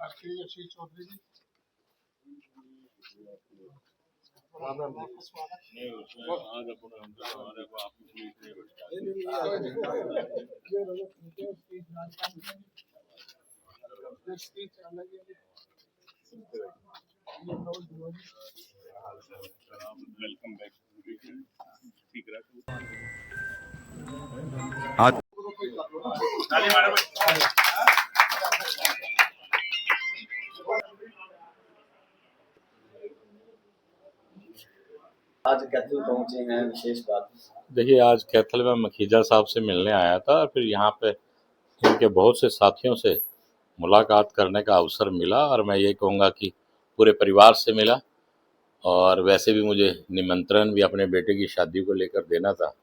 राष्ट्रीय श्री चौधरी जी welcome back. आज कैथल पहुंचे हैं, विशेष बात। देखिए, आज कैथल में मखीजा साहब से मिलने आया था और फिर यहाँ पे उनके बहुत से साथियों से मुलाकात करने का अवसर मिला और मैं ये कहूँगा कि पूरे परिवार से मिला। और वैसे भी मुझे निमंत्रण भी अपने बेटे की शादी को लेकर देना था,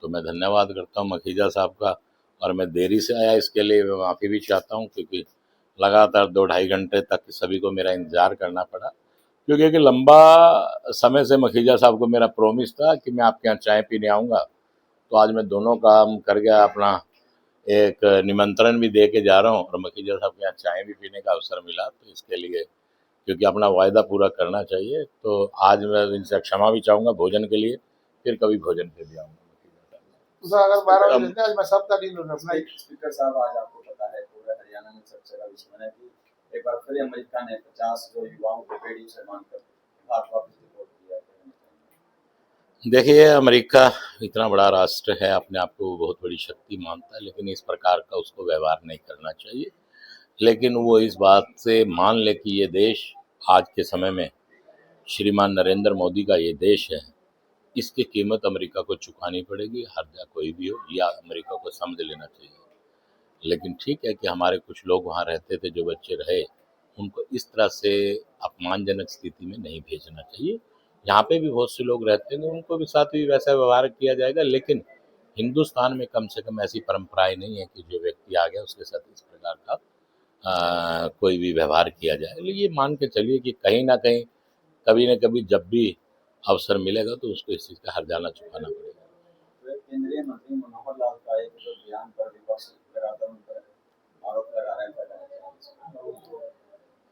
तो मैं धन्यवाद करता हूँ मखीजा साहब का। और मैं देरी से आया इसके लिए मैं माफ़ी भी चाहता हूँ, क्योंकि लगातार 2-2.5 घंटे तक सभी को मेरा इंतज़ार करना पड़ा, क्योंकि एक लंबा समय से मखीजा साहब को मेरा प्रॉमिस था कि मैं आपके यहाँ चाय पीने आऊँगा। तो आज मैं दोनों काम कर गया, अपना एक निमंत्रण भी दे के जा रहा हूँ और मखीजा साहब के यहाँ चाय भी पीने का अवसर मिला। तो इसके लिए, क्योंकि अपना वायदा पूरा करना चाहिए, तो आज मैं इनसे क्षमा भी चाहूँगा भोजन के लिए, फिर कभी भोजन के लिए आऊँगा। अगर 12 बजे आज मैं सबका डील होना अपना स्पीकर साहब, आज आपको पता है पूरे हरियाणा में चर्चा का विषय बना कि एक बार फिर अमेरिका ने 50 जो युवाओं को बेड़ी से मानकर भारत वापस रिपोर्ट किया है। देखिए, अमेरिका इतना बड़ा राष्ट्र है, अपने आप को बहुत बड़ी शक्ति मानता है, लेकिन इस प्रकार का उसको व्यवहार नहीं करना चाहिए। लेकिन वो इस बात से मान ले कि ये देश आज के समय में श्रीमान नरेंद्र मोदी का ये देश है, इसकी कीमत अमेरिका को चुकानी पड़ेगी, हर जगह कोई भी हो, या अमेरिका को समझ लेना चाहिए। लेकिन ठीक है कि हमारे कुछ लोग वहाँ रहते थे, जो बच्चे रहे, उनको इस तरह से अपमानजनक स्थिति में नहीं भेजना चाहिए। यहाँ पे भी बहुत से लोग रहते हैं, उनको भी साथ भी वैसा व्यवहार किया जाएगा, लेकिन हिंदुस्तान में कम से कम ऐसी परंपराएं नहीं है कि जो व्यक्ति आ गया उसके साथ इस प्रकार का कोई भी व्यवहार किया जाए। लेकिन ये मान के चलिए कि कहीं ना कहीं, कभी न कभी, जब भी अवसर मिलेगा तो उसको इस चीज़ का हर्जाना चुकाना पड़ेगा। केंद्रीय मंत्री मनोहर लाल का एक जो बयान पर विपक्ष लगातार उन पर आरोप लगा रहा है।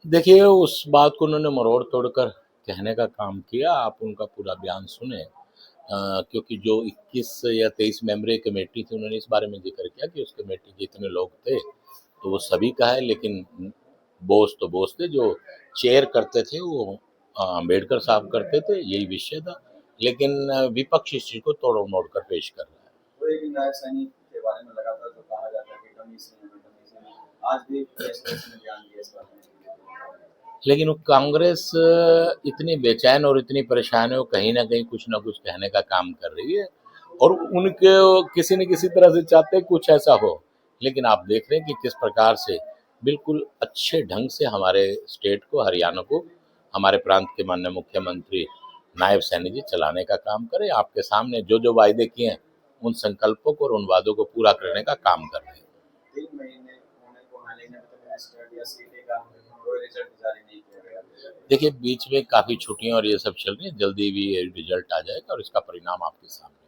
देखिए, उस बात को उन्होंने मरोड़ तोड़कर कहने का काम किया। आप उनका पूरा बयान सुने, क्योंकि जो 21 या 23 मेंबरी कमेटी थी, उन्होंने इस बारे में जिक्र किया कि उस कमेटी के जितने लोग थे तो वो सभी का है, लेकिन बोस तो बोस थे, जो चेयर करते थे वो अम्बेडकर साहब करते थे, यही विषय था। लेकिन विपक्ष इस चीज़ को तोड़ मोड़ कर पेश कर रहा है। तो एक नायक सैनिक के बारे में लगातार जो कहा जाता है कि कमी से आज भी बयान दिया इस बारे में। लेकिन वो कांग्रेस इतनी बेचैन और इतनी परेशान है, वो कहीं ना कहीं कुछ ना कुछ कहने का काम कर रही है, और उनके किसी न किसी तरह से चाहते कुछ ऐसा हो। लेकिन आप देख रहे हैं कि किस प्रकार से बिल्कुल अच्छे ढंग से हमारे स्टेट को, हरियाणा को, हमारे प्रांत के माननीय मुख्यमंत्री नायब सैनी जी चलाने का काम करें। आपके सामने जो जो वायदे किए हैं, उन संकल्पों को और उन वादों को पूरा करने का काम कर रहे हैं। 3 महीने होने को हाल ही में सीटे का कोई रिजल्ट जारी नहीं किया गया। देखिए, बीच में काफ़ी छुट्टियां और ये सब चल रही है, जल्दी भी ये रिजल्ट आ जाएगा और इसका परिणाम आपके सामने